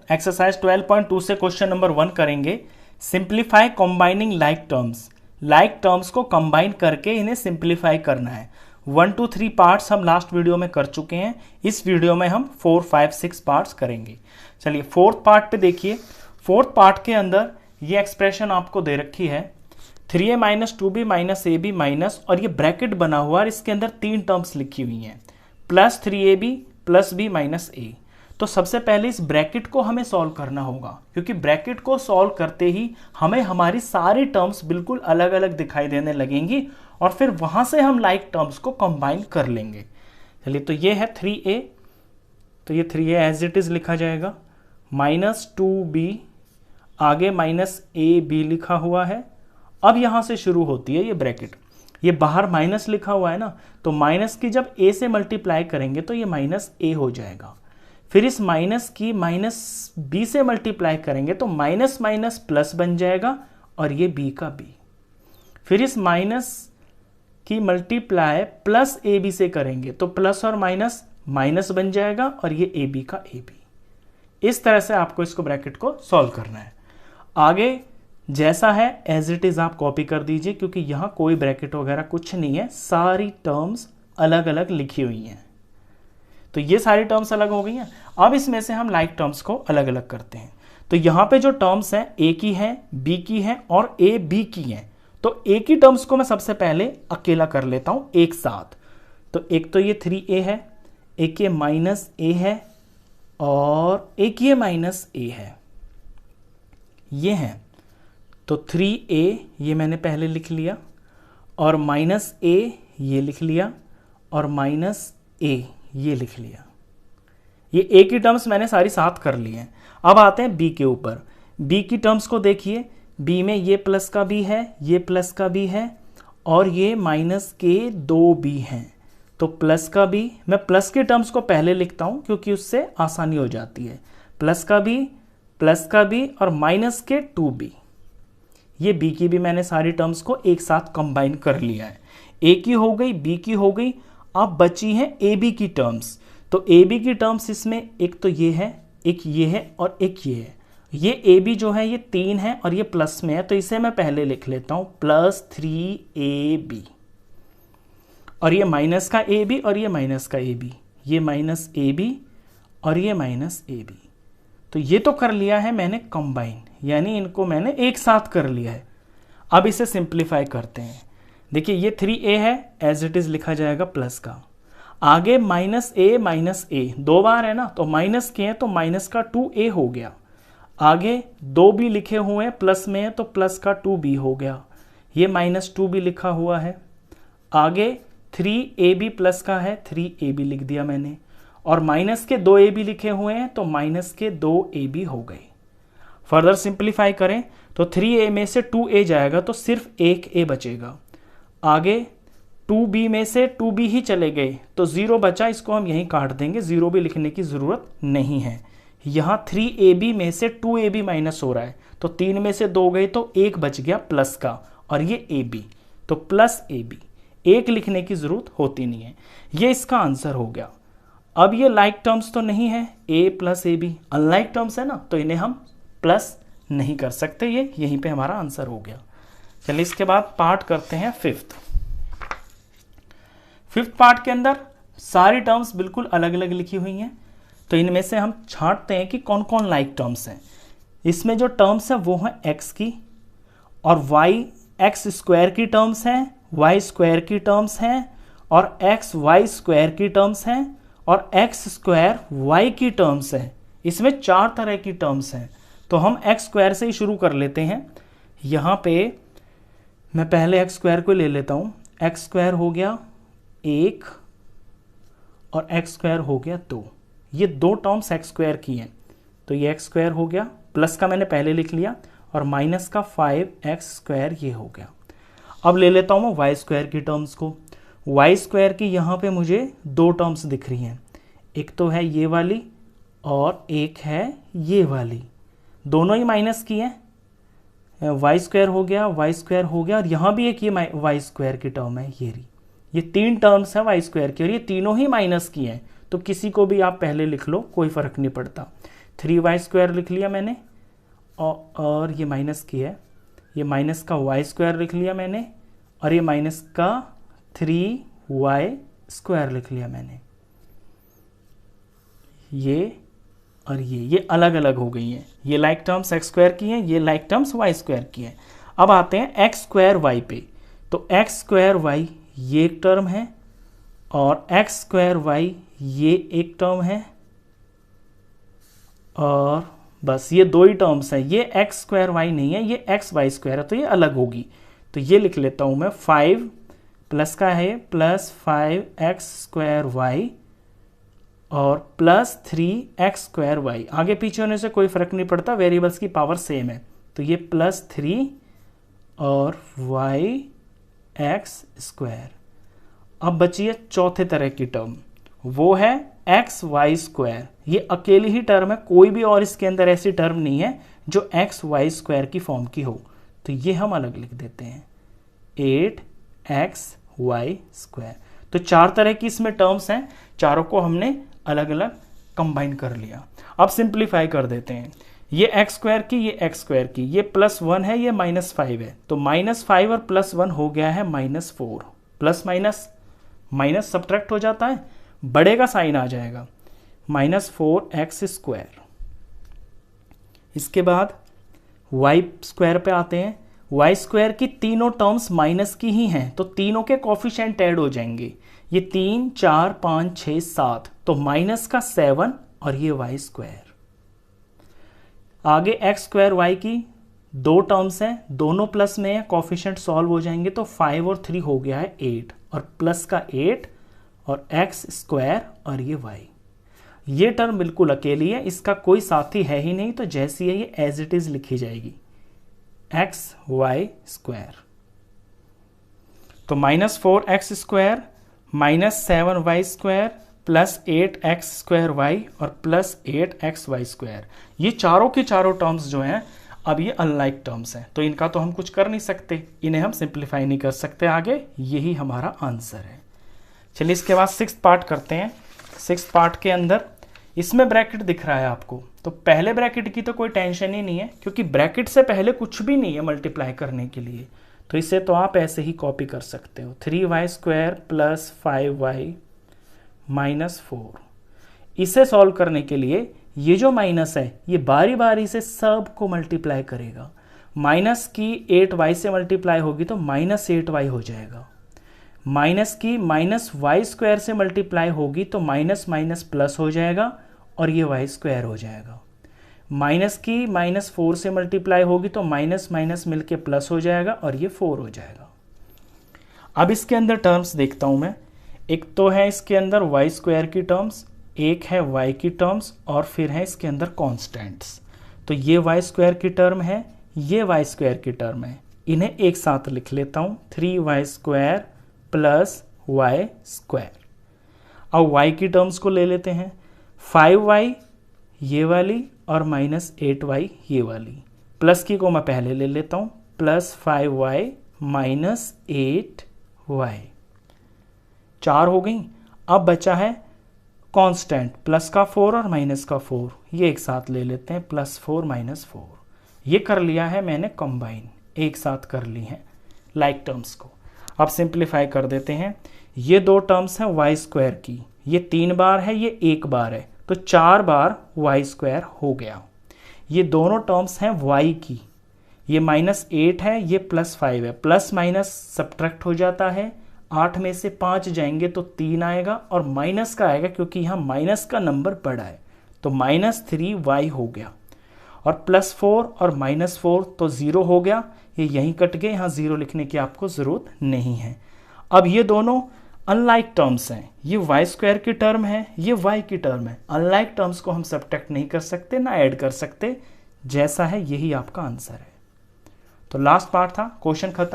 Exercise 12.2 से question number 1 करेंगे। Simplify combining like terms. Like terms को कंबाइन करके इन्हें सिंप्लीफाई करना है। 1 2 3 पार्ट्स हम लास्ट वीडियो में कर चुके हैं। इस वीडियो में हम 4 5 6 पार्ट्स करेंगे। चलिए फोर्थ पार्ट पे देखिए। फोर्थ पार्ट के अंदर ये एक्सप्रेशन आपको दे रखी है 3a minus 2b minus ab minus, और ये ब्रैकेट बना हुआ है, इसके अंदर 3 टर्म्स लिखी हुई हैं, plus 3ab plus b minus a। तो सबसे पहले इस ब्रैकेट को हमें सॉल्व करना होगा, क्योंकि ब्रैकेट को सॉल्व करते ही हमें हमारी सारी टर्म्स बिल्कुल अलग अलग दिखाई देने लगेंगी, और फिर वहां से हम लाइक टर्म्स को कंबाइन कर लेंगे। चलिए, तो ये है 3a, तो ये 3a एज इट इज लिखा जाएगा, माइनस 2b, आगे माइनस ab लिखा हुआ है। अब यहां से शुरू होती है ये ब्रैकेट, ये बाहर माइनस लिखा हुआ है ना, तो माइनस की जब a से मल्टीप्लाई करेंगे तो ये माइनस a हो जाएगा। फिर इस माइनस की माइनस b से मल्टीप्लाई करेंगे तो माइनस माइनस प्लस बन जाएगा, और ये b का b। फिर इस माइनस की मल्टीप्लाई प्लस ab से करेंगे तो प्लस और माइनस माइनस बन जाएगा, और ये ab का ab। इस तरह से आपको इसको ब्रैकेट को सॉल्व करना है। आगे जैसा है एज इट इज आप कॉपी कर दीजिए, क्योंकि यहां कोई ब्रैकेट वगैरह कुछ नहीं है, सारी टर्म्स अलग अलग लिखी हुई हैं। तो ये सारी टर्म्स अलग हो गई हैं। अब इसमें से हम लाइक टर्म्स को अलग अलग करते हैं। तो यहां पे जो टर्म्स हैं a की है, b की है और a b की है। तो a की टर्म्स को मैं सबसे पहले अकेला कर लेता हूं एक साथ। तो एक तो ये 3a है, एक ये माइनस a है, और एक ये माइनस a है, ये है। तो 3a ये मैंने पहले लिख लिया, और माइनस a ये लिख लिया, और माइनस a ये लिख लिया। ये a की टर्म्स मैंने सारी साथ कर ली हैं। अब आते हैं b के ऊपर। b की टर्म्स को देखिए, b में ये प्लस का b है, ये प्लस का b है, और ये माइनस के 2b हैं। तो प्लस का b, मैं प्लस के टर्म्स को पहले लिखता हूं क्योंकि उससे आसानी हो जाती है। प्लस का b और माइनस के 2b। ये b की भी मैंने सारी टर्म्स को एक साथ कंबाइन कर लिया है। a की हो गई, b की हो गई, अब बची हैं ab की टर्म्स। तो ab की टर्म्स इसमें एक तो ये है, एक ये है, और एक ये है। ये ab जो है ये 3 है और ये प्लस में है, तो इसे मैं पहले लिख लेता हूं प्लस 3ab। और ये माइनस का ab और ये माइनस का ab, ये माइनस ab और ये माइनस ab। तो ये तो कर लिया है मैंने कंबाइन, यानी इनको मैंने एक साथ कर लिया है। अब इसे सिंप्लीफाई करते हैं। देखिए, ये 3a है, एज इट इज लिखा जाएगा प्लस का, आगे माइनस a दो बार है ना, तो माइनस के हैं तो माइनस का 2a हो गया। आगे 2b लिखे हुए हैं, प्लस में है तो प्लस का 2b हो गया, ये माइनस 2b लिखा हुआ है। आगे 3ab प्लस का है, 3ab लिख दिया मैंने, और माइनस के 2ab लिखे हुए हैं तो माइनस के 2ab हो गए। फर्दर सिंप्लीफाई करें तो 3a में से 2a जाएगा तो सिर्फ एक a बचेगा। आगे 2b में से 2b ही चले गए तो 0 बचा, इसको हम यहीं काट देंगे, 0 भी लिखने की ज़रूरत नहीं है। यहाँ 3ab में से 2ab माइनस हो रहा है, तो 3 में से 2 गए तो 1 बच गया प्लस का, और ये ab, तो प्लस ab, 1 लिखने की ज़रूरत होती नहीं है। ये इसका आंसर हो गया। अब ये लाइक टर्म्स तो नहीं है, a plus ab unlike terms है ना, तो इन्हें हम प्लस नहीं कर सकते, ये यहीं पे हमारा आंसर हो गया। चलिए, इसके बाद पार्ट करते हैं फिफ्थ पार्ट के अंदर सारी टर्म्स बिल्कुल अलग अलग लिखी हुई हैं। तो इनमें से हम छांटते हैं कि कौन कौन लाइक टर्म्स हैं। इसमें जो टर्म्स हैं वो हैं x की, और y x स्क्वायर की टर्म्स हैं, y स्क्वायर की टर्म्स हैं, और x y स्क्वायर की टर्म्स हैं, और x स्क्वायर y की टर्म्स हैं। इसमें 4 तरह की टर्म्स हैं। तो हम x स्क्वायर से ही शुरू कर लेते हैं। यहाँ पे मैं पहले x स्क्वायर को ले लेता हूँ। x स्क्वायर हो गया 1 और x स्क्वायर हो गया 2। ये 2 टर्म्स x स्क्वायर की हैं, तो ये x स्क्वायर हो गया, प्लस का मैंने पहले लिख लिया, और माइनस का 5x स्क्वायर ये हो गया। अब ले लेता हूँ मैं y स्क्वायर की टर्म्स को। y स्क्वायर की यहाँ पे मुझे 2 टर्म्स दिख रही हैं, एक तो है ये वाली और एक है ये वाली, दोनों ही माइनस की हैं। y स्क्वायर हो गया, y स्क्वायर हो गया, और यहाँ भी एक ये y स्क्वायर की टर्म है, ये 3 टर्म्स है y स्क्वायर की, और ये तीनों ही माइनस की हैं। तो किसी को भी आप पहले लिख लो, कोई फर्क नहीं पड़ता। 3y² लिख लिया मैंने, और ये माइनस की है, ये माइनस का y² लिख लिया मैंने, और ये माइनस का 3y² लिख लिया मैंने। ये और ये अलग अलग हो गई हैं। ये लाइक टर्म्स x² की हैं, ये लाइक टर्म्स y² की हैं। अब आते हैं x² y पे। तो x² y ये एक टर्म है और x² y ये एक टर्म है, और बस ये दो ही टर्म्स हैं। ये x² y नहीं है, ये xy² है, तो ये अलग होगी। तो ये लिख लेता हूं मैं 5 प्लस का है प्लस 5x² y और प्लस 3x² y। आगे पीछे होने से कोई फर्क नहीं पड़ता, वेरिएबल्स की पावर सेम है। तो ये प्लस 3 और yx²। अब बची है चौथे तरह की टर्म, वो है xy²। ये अकेली ही टर्म है, कोई भी और इसके अंदर ऐसी टर्म नहीं है जो xy² की फॉर्म की हो। तो ये हम अलग लिख देते हैं 8xy²। तो चार तरह की इसमें टर्म्स हैं, चारों को हमने अलग अलग कंबाइन कर लिया। अब सिंप्लीफाई कर देते हैं। ये x² की, ये x² की, ये +1 है, ये -5 है। तो -5 और +1 हो गया है -4। प्लस माइनस माइनस सब्ट्रैक्ट हो जाता है, बड़े का साइन आ जाएगा, -4x²। इसके बाद y² पे आते हैं। y² की तीनों टर्म्स माइनस की ही हैं, तो तीनों के कोफिशिएंट ऐड हो जाएंगे। ये 3, 4, 5, 6, 7, तो माइनस का 7 और ये y²। आगे x² y की दो टर्म्स हैं, दोनों प्लस में है, कोफिशिएंट सॉल्व हो जाएंगे, तो 5 और 3 हो गया है 8, और प्लस का 8 और x² और ये y। ये टर्म बिल्कुल अकेली है, इसका कोई साथी है ही नहीं, तो जैसी है ये एज इट इज लिखी जाएगी xy²। तो -4x² -7y² प्लस 8x² और प्लस 8xy²। ये चारों के चारों टर्म्स जो हैं, अब ये अनलाइक टर्म्स हैं, तो इनका तो हम कुछ कर नहीं सकते, इन्हें हम सिंप्लीफाई नहीं कर सकते आगे। यही हमारा आंसर है। चलिए इसके बाद 6th पार्ट करते हैं। 6th पार्ट के अंदर इसमें ब्रैकेट दिख रहा है आपको, तो पहले ब्रैकेट की तो कोई टेंशन ही नहीं है, क्योंकि ब्रैकेट से पहले कुछ भी नहीं है मल्टीप्लाई करने के लिए। तो इसे तो आप ऐसे ही कॉपी कर सकते हो, 3y² प्लस 5y -4। इसे सॉल्व करने के लिए ये जो माइनस है, ये बारी बारी से सब को मल्टीप्लाई करेगा। माइनस की 8y से मल्टीप्लाई होगी तो -8y हो जाएगा। माइनस की -y² से मल्टीप्लाई होगी तो माइनस माइनस प्लस हो जाएगा और ये y² हो जाएगा। माइनस की -4 से मल्टीप्लाई होगी तो माइनस माइनस मिलके प्लस हो जाएगा और ये 4 हो जाएगा। अब इसके अंदर टर्म्स देखता हूं मैं। एक तो है इसके अंदर y² की टर्म्स, एक है y की टर्म्स, और फिर है इसके अंदर कॉन्स्टेंट्स। तो ये y² की टर्म है, ये y² की टर्म है, इन्हें एक साथ लिख लेता हूं, 3y² प्लस y²। अब y की टर्म्स को ले लेते हैं, 5y ये वाली और -8y ये वाली। प्लस की को मैं पहले ले लेता हूं, प्लस 5y -8y। 4 हो गई। अब बचा है कांस्टेंट, प्लस का 4 और माइनस का 4, ये एक साथ ले लेते हैं, +4 -4। ये कर लिया है मैंने कंबाइन, एक साथ कर ली हैं लाइक टर्म्स को। अब सिंप्लीफाई कर देते हैं। ये दो टर्म्स हैं y² की, ये 3 बार है, ये 1 बार है, तो 4 बार y² हो गया। ये दोनों टर्म्स हैं y की, ये -8 है, ये +5 है, प्लस माइनस सब्ट्रैक्ट हो जाता है, 8 में से 5 जाएंगे तो 3 आएगा और माइनस का आएगा, क्योंकि यहाँ माइनस का नंबर बड़ा है, तो -3y हो गया। और +4 और -4 तो 0 हो गया, ये यहीं कट गए, यहाँ 0 लिखने की आपको ज़रूरत नहीं है। अब ये दोनों अनलाइक टर्म्स हैं, ये y² की टर्म है, ये y की टर्म है। अनलाइक टर्म्स को हम सब्ट्रैक्ट नहीं कर सकते, ना ऐड कर सकते, जैसा है यही आपका आंसर है। तो लास्ट पार्ट था, क्वेश्चन खत्म।